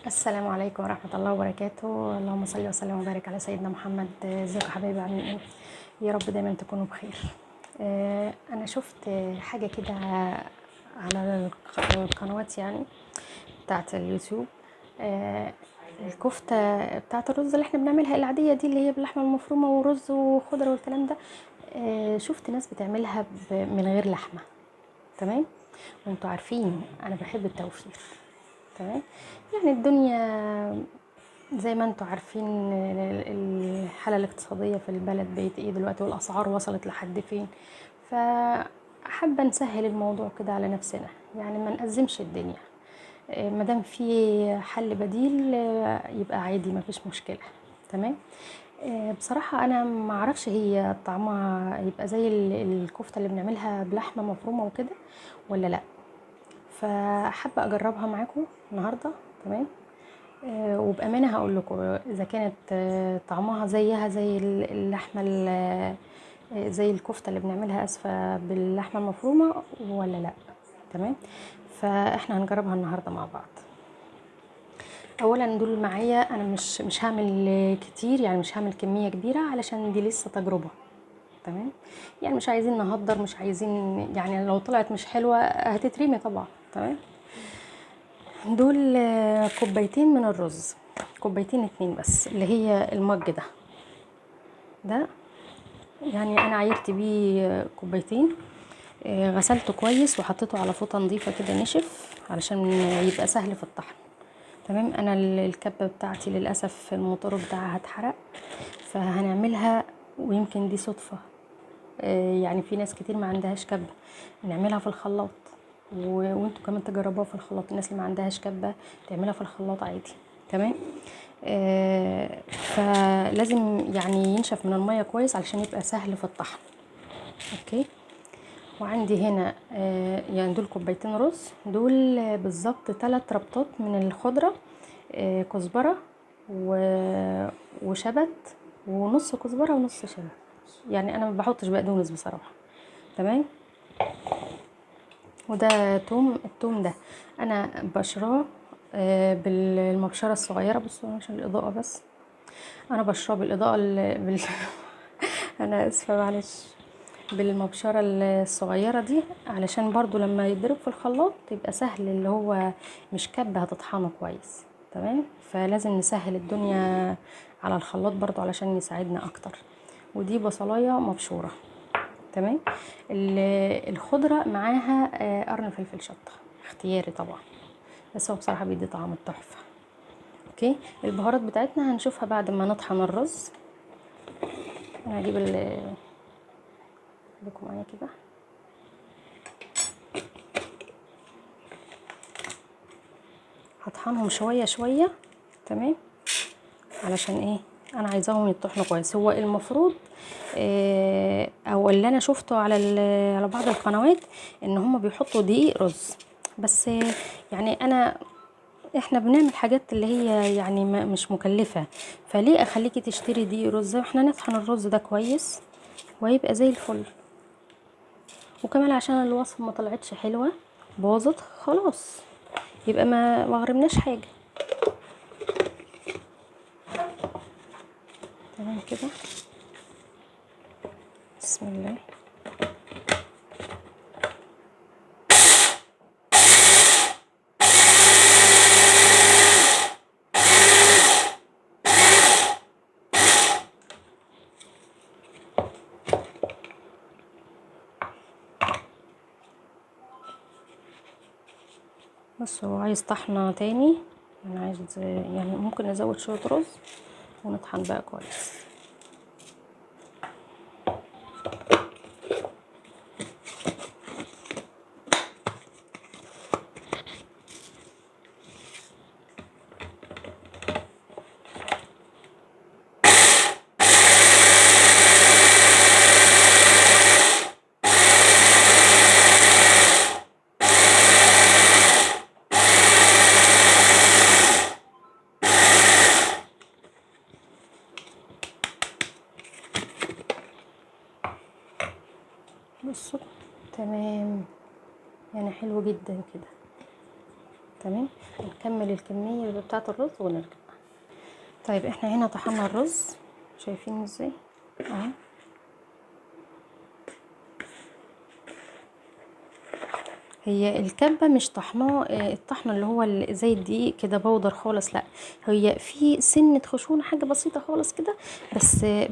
السلام عليكم ورحمة الله وبركاته. اللهم صل وسلم وبارك على سيدنا محمد. ازيكم حبايبي، عاملين ايه؟ يا رب دايما تكونوا بخير. انا شفت حاجة كده على القنوات، يعني بتاعت اليوتيوب. آه، الكفتة بتاعت الرز اللي احنا بنعملها العادية دي، اللي هي باللحمة المفرومة ورز وخضرة والكلام ده. شفت ناس بتعملها من غير لحمة. تمام. وانتوا عارفين انا بحب التوفير. تمام. يعني الدنيا زي ما انتوا عارفين، الحالة الاقتصادية في البلد بقت ايه دلوقتي، والاسعار وصلت لحد فين. فحابة نسهل الموضوع كده على نفسنا، يعني ما نأزمش الدنيا. مادام في حل بديل، يبقى عادي، ما فيش مشكلة. تمام. بصراحة انا ما اعرفش هي طعمها يبقى زي الكفتة اللي بنعملها بلحمة مفرومة وكده ولا لا. فحابة اجربها معاكم النهاردة. تمام. وبأمانة هقول لكم إذا كانت طعمها زيها زي اللحمة زي الكفتة اللي بنعملها، أسفة باللحمة المفرومة ولا لأ. تمام. فإحنا هنجربها النهاردة مع بعض. أولا دول معايا، أنا مش هعمل كتير، يعني مش هعمل كمية كبيرة علشان دي لسه تجربة. تمام. يعني مش عايزين نهدر، مش عايزين، يعني لو طلعت مش حلوة هتترمي طبعا. تمام. دول كوبايتين من الرز، كوبايتين اتنين بس، اللي هي المج ده. يعني انا عايرت بيه كوبايتين. غسلته كويس وحطيته على فوطه نظيفه كده نشف علشان يبقى سهل في الطحن. تمام. انا الكبه بتاعتي للاسف الموتور بتاعها اتحرق، فهنعملها. ويمكن دي صدفه، يعني في ناس كتير ما عندهاش كبه، نعملها في الخلاط. وانتوا كمان تجربوها في الخلاط، الناس اللي ما عندهاش كبه تعملها في الخلاط عادي. تمام. فلازم يعني ينشف من الميه كويس علشان يبقى سهل في الطحن. اوكي. وعندي هنا يعني دول كوبايتين رز، دول بالظبط 3 ربطات من الخضره. كزبره وشبت، ونص كزبره ونص شبت. يعني انا ما بحطش بقدونس بصراحه. تمام. وده توم. التوم ده انا بشراه بالمبشره الصغيره. بصوا عشان الاضاءه بس، انا بشرب الاضاءه انا اسفه معلش. بالمبشره الصغيره دي علشان برضو لما يضرب في الخلاط يبقى سهل، اللي هو مش كبه هتطحنه كويس. تمام. فلازم نسهل الدنيا على الخلاط برضو علشان يساعدنا اكتر. ودي بصلايه مبشوره. تمام. الخضره معاها قرن فلفل شطه، اختياري طبعا، بس هو بصراحه بيدي طعم التحفه. اوكي. البهارات بتاعتنا هنشوفها بعد ما نطحن الرز. انا هجيب لكم معايا كده. هطحنهم شويه شويه. تمام. علشان ايه؟ انا عايزاهم يطحنوا كويس. هو المفروض او اللي انا شفته على بعض القنوات ان هم بيحطوا دقيق رز، بس يعني احنا بنعمل حاجات اللي هي يعني مش مكلفه، فليه اخليكي تشتري دقيق رز؟ احنا نطحن الرز ده كويس وهيبقى زي الفل. وكمان عشان الوصفه ما طلعتش حلوه، باظت خلاص، يبقى ما غرمناش حاجه. تمام كده. بسم الله. بس هو عايز طحنة تاني، انا عايز يعني ممكن نزود شوية رز ونطحن بقى كويس. بصوا. تمام. يعني حلو جدا كده. تمام. نكمل الكميه بتاعه الرز ونرجع. طيب احنا هنا طحنا الرز، شايفين ازاي اهو. هي الكبه مش طحناه الطحنه اللي هو زي الدقيق كده بودر خالص، لا، هي في سنه خشونه حاجه بسيطه خالص كده،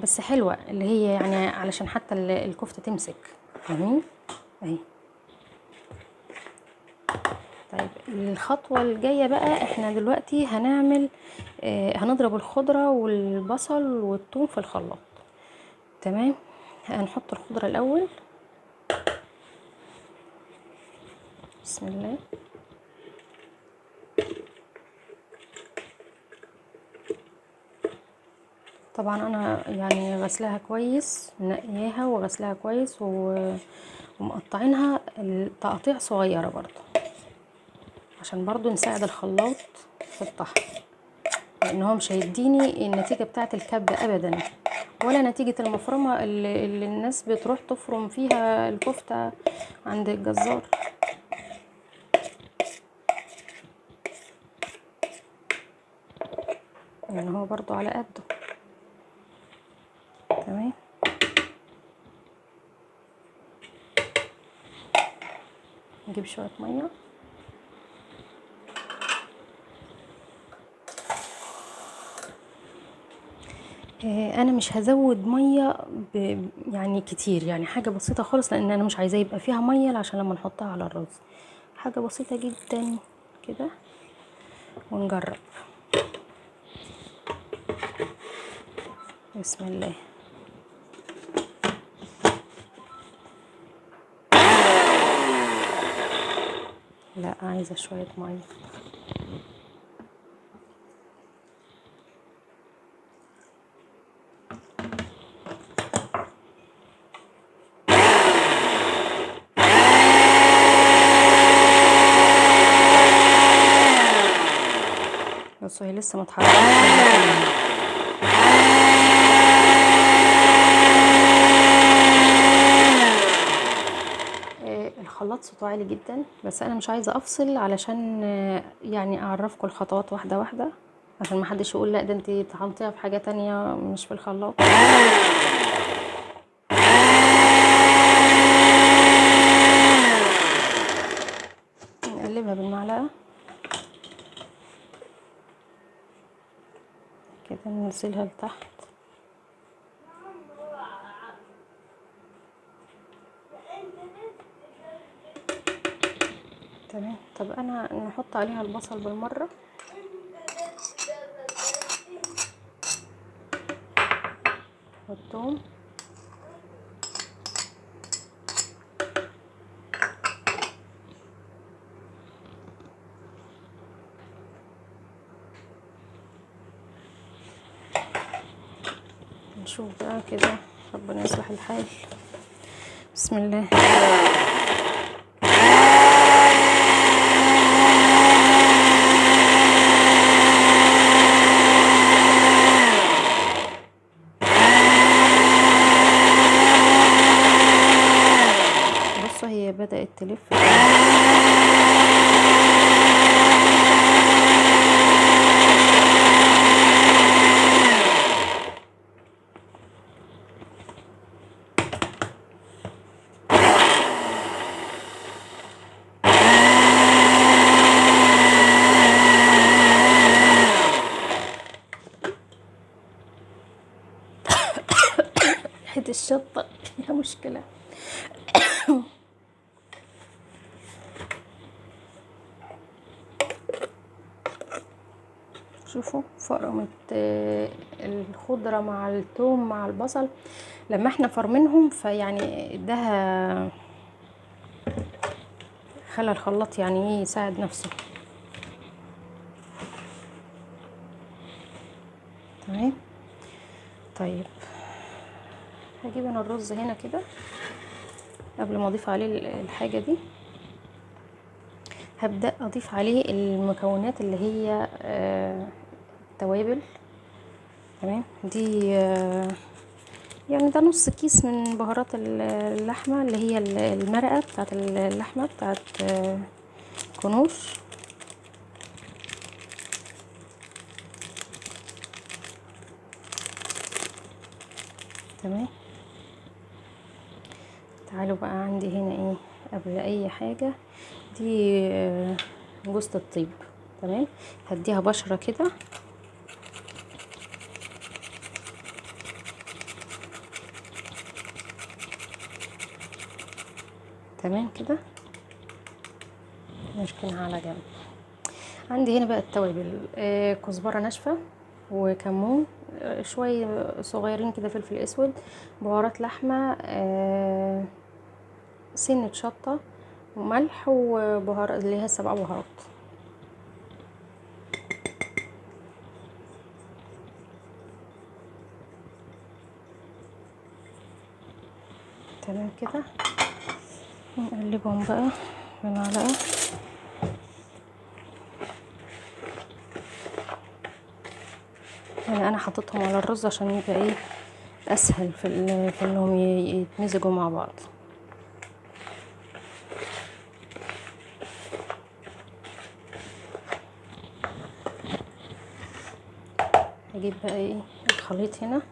بس حلوه، اللي هي يعني علشان حتى الكفته تمسك، فاهمين اهي. طيب الخطوه الجايه بقى، احنا دلوقتي هنعمل هنضرب الخضره والبصل والثوم في الخلاط. تمام. هنحط الخضره الاول، بسم الله. طبعا انا يعني غسلاها كويس، منقياها وغسلاها كويس ومقطعينها تقطيع صغيره برضو، عشان برضو نساعد الخلاط في الطحن، لان هو مش هيديني النتيجه بتاعه الكبه ابدا، ولا نتيجه المفرمه اللي الناس بتروح تفرم فيها الكفته عند الجزار. يعني هو برضو على قده. تمام. نجيب شويه ميه. انا مش هزود ميه يعني كتير، يعني حاجه بسيطه خالص، لان انا مش عايزاه يبقى فيها ميه عشان لما نحطها على الرز، حاجه بسيطه جدا كده ونجرب. بسم الله. لا، عايزه شويه ميه. بصوا هي لسه ما اتحركتش. الخلاط صوته عالي جدا، بس انا مش عايزه افصل علشان يعني اعرفكم الخطوات واحده واحده، عشان ما حدش يقول لا ده انت طحنتيها في حاجه تانية مش في الخلاط. نقلبها بالمعلقه كده، ننزلها لتحت. تمام. طب انا نحط عليها البصل بالمره، والثوم، نشوف بقى كده، ربنا يصلح الحال. بسم الله. بصوا هي بدأت تلف. ريحة الشطة فيها مشكلة. شوفوا فرمت الخضرة مع الثوم مع البصل لما احنا فرمنهم، فيعني اداها، خلى الخلاط يعني ايه يساعد نفسه. تمام. طيب هجيب انا الرز هنا كده قبل ما اضيف عليه الحاجة دي، هبدأ اضيف عليه المكونات اللي هي التوابل. تمام. دي يعني ده نص كيس من بهارات اللحمة، اللي هي المرقة بتاعت اللحمة بتاعت كنوش. تمام. تعالوا بقى عندي هنا ايه قبل اي حاجة، دي جوزة الطيب. تمام، هديها بشرة كده. تمام كده، نركنها على جنب. عندي هنا بقى التوابل، كزبرة ناشفة وكمون، شوية صغيرين كده فلفل اسود، بهارات لحمة، سنة شطة وملح وبهارات اللي هي 7 بهارات. تمام كده، نقلبهم بقى بمعلقة. يعني انا حطيتهم على الرز عشان يبقى ايه اسهل في انهم يتمزجوا مع بعض. هجيب بقى ايه الخليط هنا.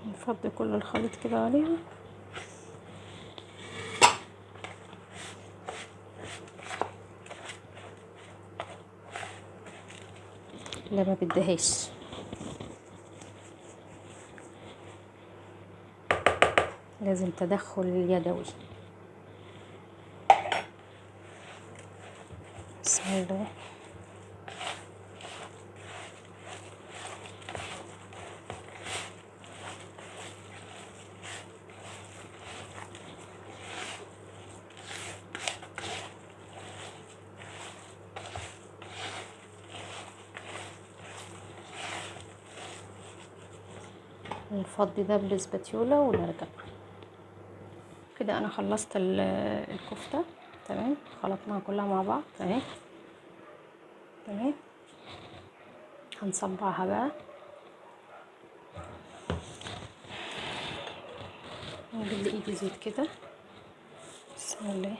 نفضي كل الخليط كده عليها. لا ما بدهاش، لازم تدخل يدوي. بسم الله. نفضي ده بالسباتيولا ونرجع. كده انا خلصت الكفتة. تمام، خلطناها كلها مع بعض اهي. تمام، هنصبعها بقى. نجيب ايدي زيت كده. بسم الله.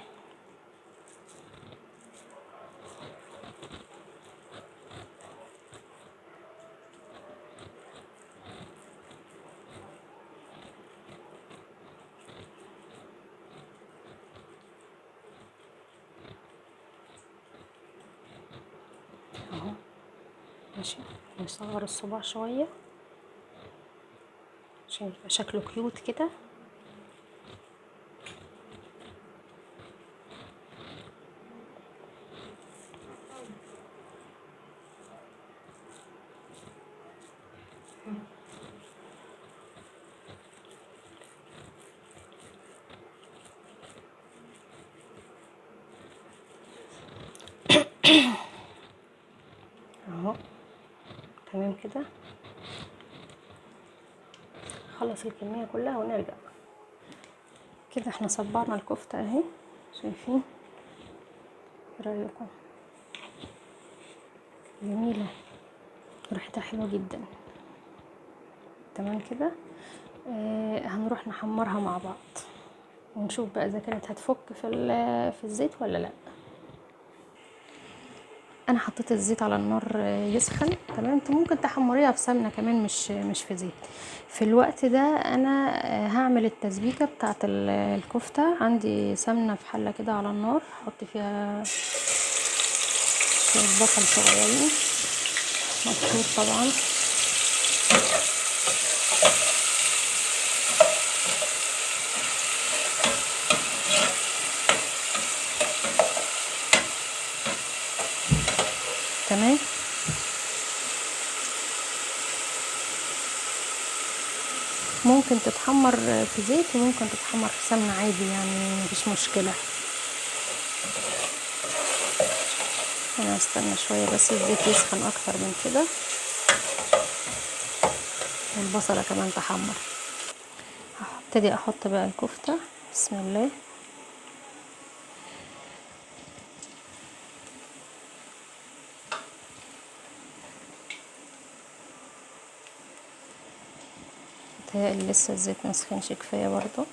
اهو ماشي، نصغر الصباع شوية عشان يبقى شكله كيوت كده. اهو تمام كده، خلص الكمية كلها ونرجع. كده احنا صبعنا الكفتة اهي، شايفين؟ ايه رأيكم؟ جميلة، ريحتها حلوة جدا. تمام كده، هنروح نحمرها مع بعض ونشوف بقى اذا كانت هتفك في الزيت ولا لا. انا حطيت الزيت على النار يسخن. تمام، انت ممكن تحمريها في سمنه كمان، مش في زيت. في الوقت ده انا هعمل التسبيكه بتاعه الكفته. عندي سمنه في حله كده على النار، احط فيها شويه بصل صغيرين مبشور طبعا. تمام، ممكن تتحمر في زيت وممكن تتحمر في سمنه عادي، يعني مفيش مشكله. انا هستنى شويه بس الزيت يسخن اكتر من كده والبصله كمان تحمر. ابتدي احط بقى الكفتة. بسم الله. متهيألي لسه الزيت مسخنش كفاية برضو.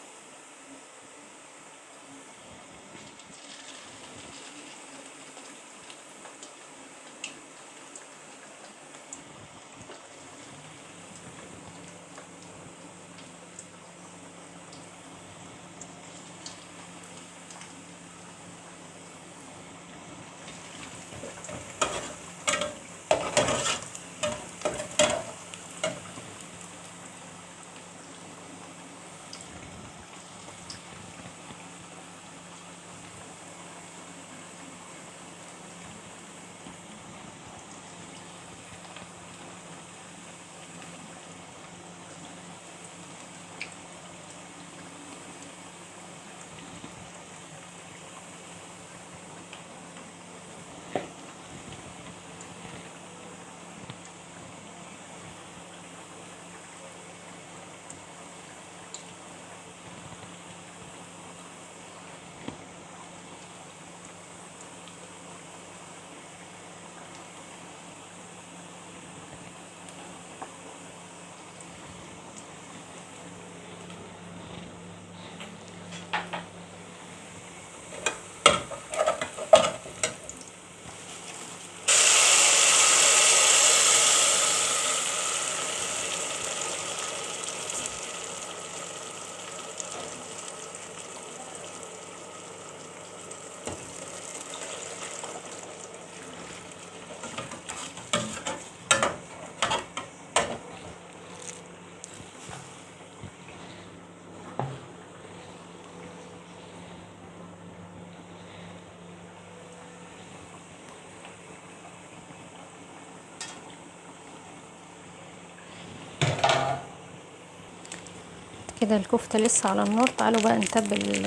كده الكفتة لسه على النار. تعالوا بقى نتبل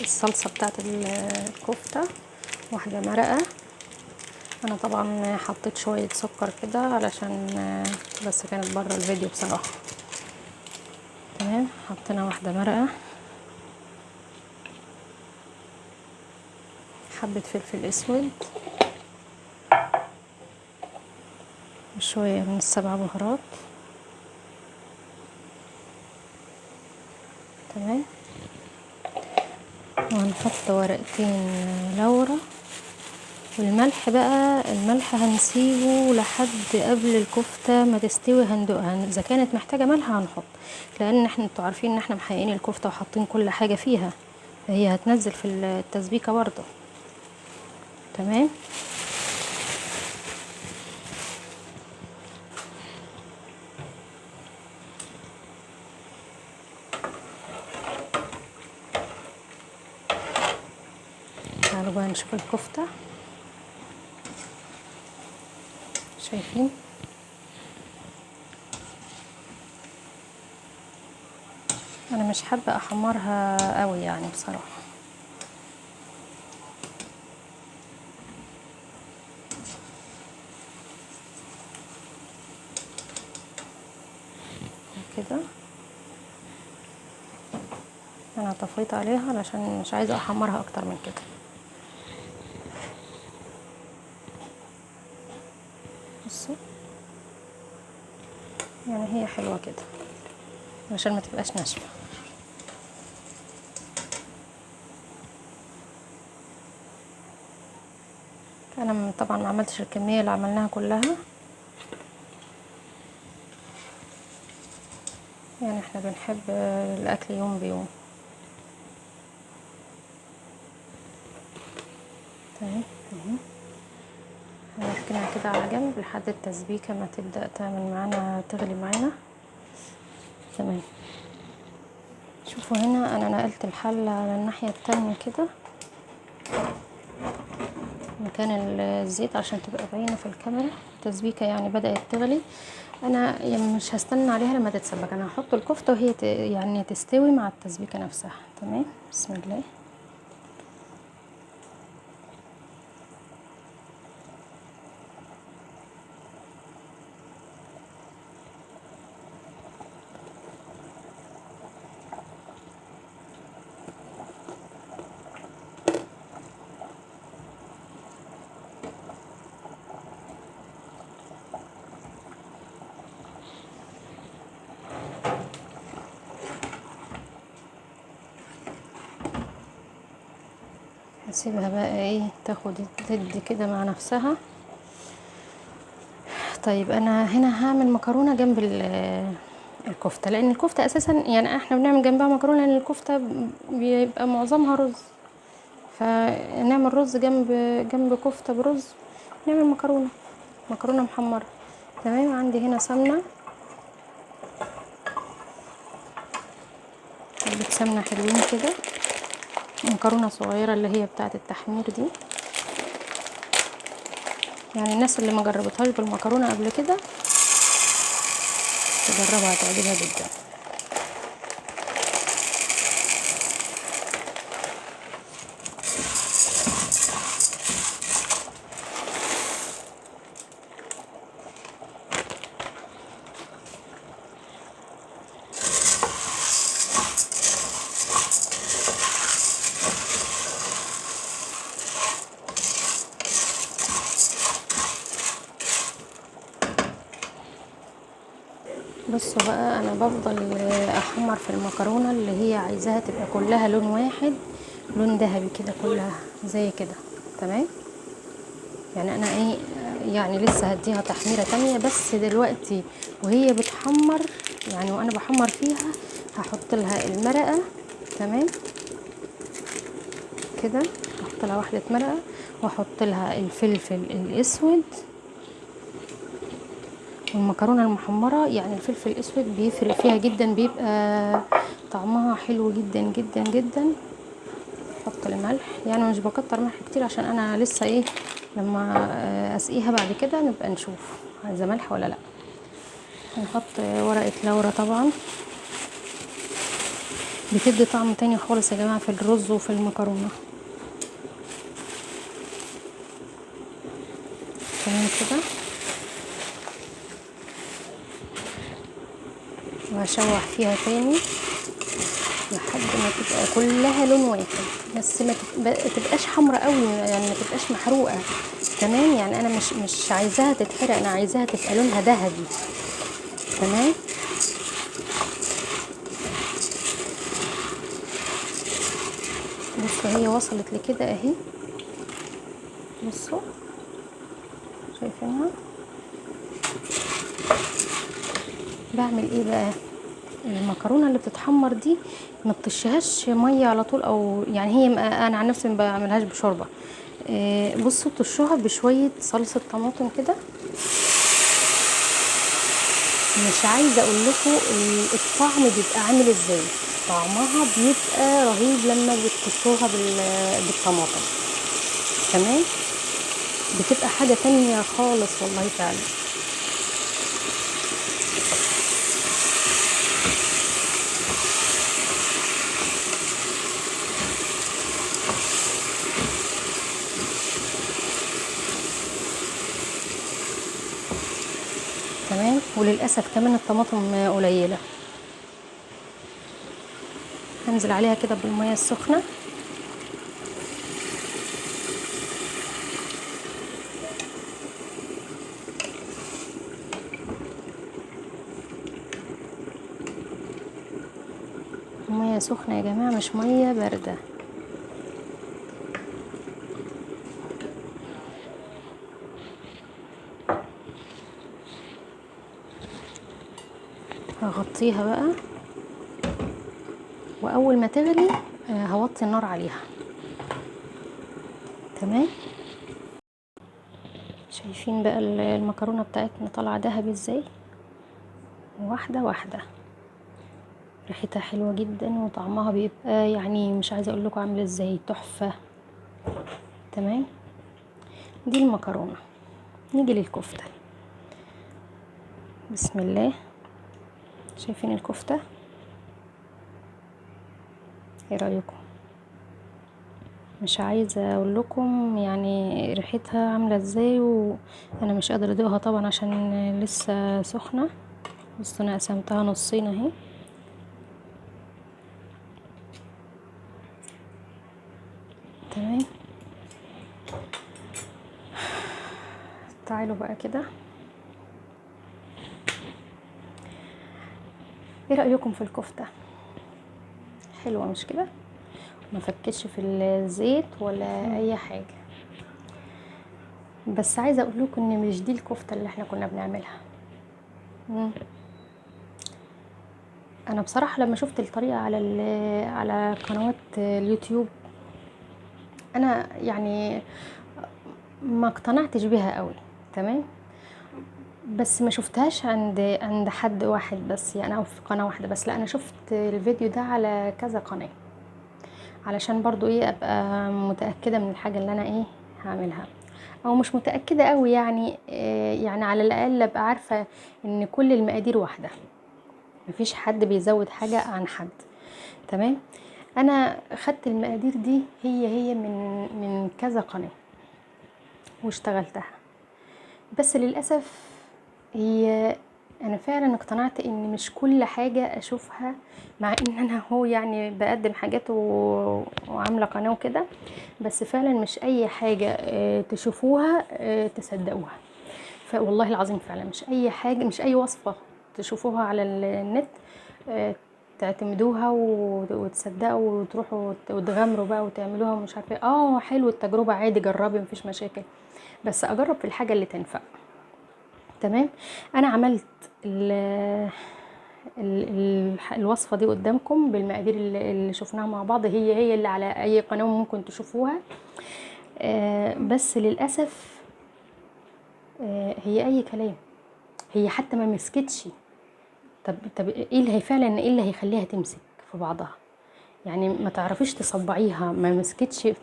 الصلصة بتاعت الكفتة. واحدة مرقة. انا طبعا حطيت شوية سكر كده علشان بس كانت بره الفيديو بصراحة. تمام. حطينا واحدة مرقة، حبة فلفل اسود، وشوية من السبع بهارات. تمام. وهنحط ورقتين لورا. والملح بقى، الملح هنسيبه لحد قبل الكفتة ما تستوي، هندوقها اذا كانت محتاجة ملح هنحط، لان احنا انتوا عارفين ان احنا محققين الكفتة وحاطين كل حاجة فيها، هي هتنزل في التسبيكة برضه. تمام. تعالوا بقى نشوف الكفتة. شايفين؟ انا مش حابة احمرها قوي يعني بصراحة. كده انا طفيت عليها علشان مش عايزة احمرها اكتر من كده. بصوا، يعني هي حلوة كده عشان ما تبقاش ناشفة. انا طبعا ما عملتش الكمية اللي عملناها كلها، يعني احنا بنحب الاكل يوم بيوم. تمام. هنركنها كده على جنب لحد التسبيكة ما تبدأ تعمل معانا، تغلي معانا. تمام. شوفوا هنا انا نقلت الحلة على الناحية التانية كده مكان الزيت عشان تبقى باينة في الكاميرا. التسبيكة يعني بدأت تغلي. انا يعني مش هستنى عليها لما تتسبك، انا هحط الكفتة وهي يعني تستوي مع التسبيكة نفسها. تمام. بسم الله. نسيبها بقى ايه تاخد تدي كده مع نفسها. طيب انا هنا هعمل مكرونه جنب الكفته، لان الكفته اساسا يعني احنا بنعمل جنبها مكرونه، لان الكفته بيبقى معظمها رز، فنعمل رز جنب كفته برز، نعمل مكرونه محمره. تمام. عندي هنا سمنه، حبه سمنه حلوين كده، مكرونه صغيره اللي هي بتاعه التحمير دي، يعني الناس اللي ما جربتهاش بالمكرونه قبل كده تجربها تعجبها جدا. بصوا بقى، انا بفضل احمر في المكرونه اللي هي عايزاها تبقى كلها لون واحد، لون ذهبي كده كلها زي كده. تمام. يعني انا ايه، يعني لسه هديها تحميره تانية، بس دلوقتي وهي بتحمر يعني وانا بحمر فيها هحط لها المرقه. تمام كده، احط لها واحده مرقه، واحط لها الفلفل الاسود والمكرونه المحمره. يعني الفلفل الاسود بيفرق فيها جدا، بيبقى طعمها حلو جدا جدا جدا. احط الملح، يعني مش بكتر ملح كتير عشان انا لسه ايه لما اسقيها بعد كده نبقى نشوف عايزه ملح ولا لا. هنحط ورقه لورا طبعا، بتدي طعم تاني خالص يا جماعه في الرز وفي المكرونه. تمام كده، وهشوح فيها تاني لحد ما تبقى كلها لون واحد، بس ما تبقاش حمرا قوي، يعني ما تبقاش محروقه. تمام. يعني انا مش عايزاها تتحرق، انا عايزاها تبقى لونها ذهبي. تمام. بصوا هي وصلت لكده اهي، بصوا شايفينها. بعمل ايه بقى، المكرونه اللي بتتحمر دي ما تطشهاش ميه على طول، او يعني هي انا عن نفسي ما بعملهاش بشوربه. بصوا طشوها بشويه صلصه طماطم كده. مش عايزه اقول لكم الطعم بيبقى عامل ازاي، طعمها بيبقى رهيب لما بتطشوها بالطماطم. تمام. بتبقى حاجه تانية خالص والله فعلا. تمام. وللاسف كمان الطماطم قليله، هنزل عليها كده بالميه السخنه. ميه سخنه يا جماعه، مش ميه بارده. هغطيها بقى، واول ما تغلي هوطي النار عليها. تمام. شايفين بقى المكرونه بتاعتنا طالعه دهبي ازاي، واحده واحده. ريحتها حلوه جدا وطعمها بيبقى يعني مش عايزه اقول لكم عامل ازاي، تحفه. تمام. دي المكرونه. نيجي للكفته. بسم الله. شايفين الكفته، ايه رايكم؟ مش عايزه اقول لكم يعني ريحتها عامله ازاي، وانا مش قادره ادوقها طبعا عشان لسه سخنه. بص انا قسمتها نصين اهي. تمام. تعالوا بقى كده، ايه رأيكم في الكفتة؟ حلوة مش كده؟ ما فكتش في الزيت ولا اي حاجه. بس عايزه اقول لكم ان مش دي الكفته اللي احنا كنا بنعملها. مم. انا بصراحه لما شفت الطريقه على قنوات اليوتيوب، انا يعني ما اقتنعتش بيها قوي. تمام. بس ما شفتهاش عند حد واحد بس يعني، او في قناه واحده بس. لا، انا شفت الفيديو ده على كذا قناه، علشان برضو ايه ابقى متاكده من الحاجه اللي انا ايه هعملها، او مش متاكده قوي يعني يعني على الاقل ابقى عارفه ان كل المقادير واحده، مفيش حد بيزود حاجه عن حد. تمام. انا خدت المقادير دي هي من كذا قناه واشتغلتها. بس للاسف هي انا فعلا اقتنعت ان مش كل حاجه اشوفها، مع ان انا هو يعني بقدم حاجات وعامله قناه وكده، بس فعلا مش اي حاجه تشوفوها تصدقوها. فوالله العظيم فعلا مش اي حاجه، مش اي وصفه تشوفوها على النت تعتمدوها وتصدقوا وتروحوا وتغامروا بقى وتعملوها ومش عارفه حلو التجربه، عادي جربي مفيش مشاكل، بس اجرب في الحاجه اللي تنفع. تمام. انا عملت الوصفه دي قدامكم بالمقادير اللي شفناها مع بعض، هي اللي على اي قناه ممكن تشوفوها. بس للاسف هي اي كلام، هي حتى ما مسكتش. طب ايه اللي هي فعلا ايه اللي هيخليها تمسك في بعضها؟ يعني ما تعرفيش تصبعيها، ما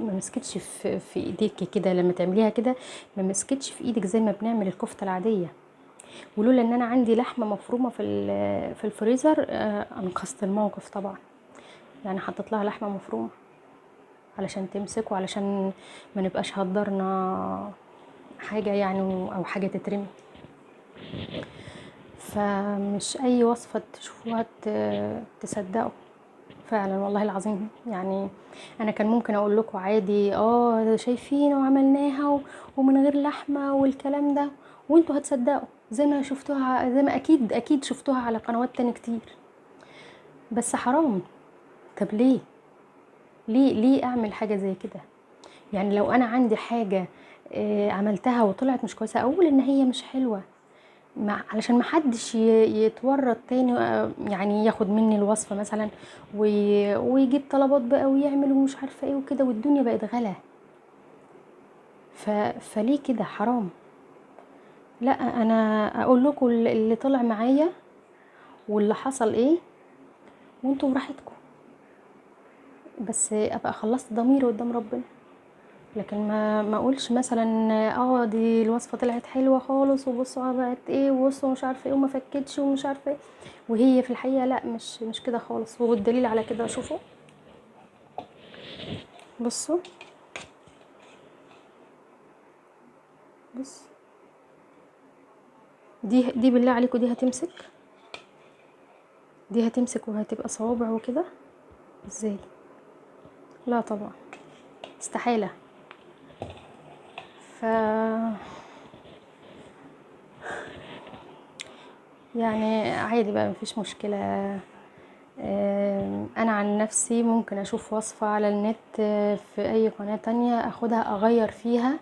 مسكتش في ايديك كده لما تعمليها كده، ما مسكتش في ايدك زي ما بنعمل الكفته العاديه. ولولا ان انا عندي لحمه مفرومه في الفريزر انقذت الموقف طبعا. يعني حطيت لها لحمه مفرومه علشان تمسك، وعلشان ما نبقاش هدرنا حاجه يعني، او حاجه تترمي. فمش اي وصفه تشوفوها تصدقوا. فعلا والله العظيم يعني انا كان ممكن اقول لكم عادي شايفين وعملناها ومن غير لحمه والكلام ده، وانتوا هتصدقوا زي ما شفتوها، زي ما اكيد شفتوها على قنوات تاني كتير. بس حرام. طب ليه اعمل حاجه زي كده؟ يعني لو انا عندي حاجه عملتها وطلعت مش كويسه، اقول ان هي مش حلوه، علشان ما حدش يتورط تاني يعني ياخد مني الوصفه مثلا ويجيب طلبات بقى ويعمل ومش عارفه ايه وكده، والدنيا بقت غلا. فليه كده؟ حرام. لا، انا اقول لكم اللي طلع معايا واللي حصل ايه، وانتوا براحتكم، بس ابقى خلصت ضميري قدام ربنا. لكن ما اقولش مثلا دي الوصفه طلعت حلوه خالص وبصوا بقت ايه، وبصوا مش عارفه ايه وما فكتش ومش عارفه ايه، وهي في الحقيقه لا، مش كده خالص. والدليل على كده شوفوا، بصوا، بص، دي بالله عليكم دي هتمسك وهتبقى صوابع وكده ازاي؟ لا طبعا، استحاله. ف يعني عادي بقى مفيش مشكله. انا عن نفسي ممكن اشوف وصفة على النت في اي قناة تانية، اخدها اغير فيها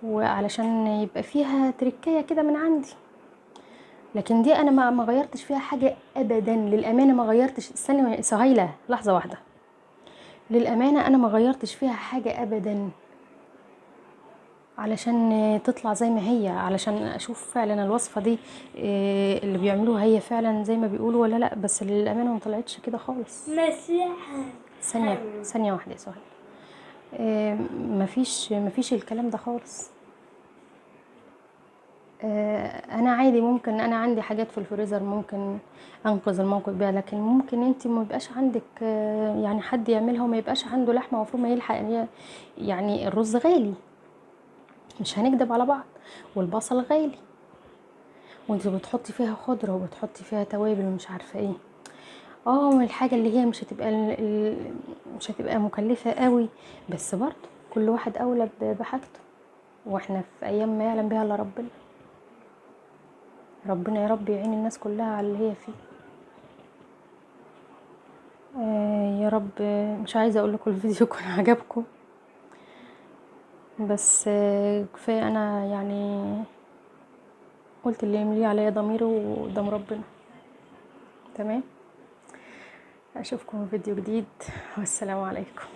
وعلشان يبقى فيها تركية كده من عندي. لكن دي انا ما غيرتش فيها حاجة ابدا، للامانة ما غيرتش. استني سهيلة لحظة واحدة، للامانة انا ما غيرتش فيها حاجة ابدا علشان تطلع زي ما هي، علشان اشوف فعلا الوصفة دي اللي بيعملوها هي فعلا زي ما بيقولوا ولا لا. بس للامانة ما طلعتش كده خالص. ثانية واحدة يا سهيل. مفيش الكلام ده خالص. انا عادي، ممكن انا عندي حاجات في الفريزر ممكن انقذ الموقف بيها، لكن ممكن انت ما يبقاش عندك يعني حد يعملها وما يبقاش عنده لحمه مفرومه يلحق يعني الرز غالي، مش هنكدب على بعض، والبصل غالي، وانت بتحطي فيها خضره وبتحطي فيها توابل ومش عارفه ايه. من الحاجه اللي هي مش هتبقى مكلفه قوي، بس برضه كل واحد اولى بحاجته، واحنا في ايام ما يعلم بها الا ربنا. ربنا يا رب يعين الناس كلها على اللي هي فيه. يا يا رب. مش عايزة اقول لكم الفيديو يكون عجبكم، بس كفاية انا يعني قلت اللي يملي عليا ضميره قدام ربنا. تمام، اشوفكم في فيديو جديد، والسلام عليكم.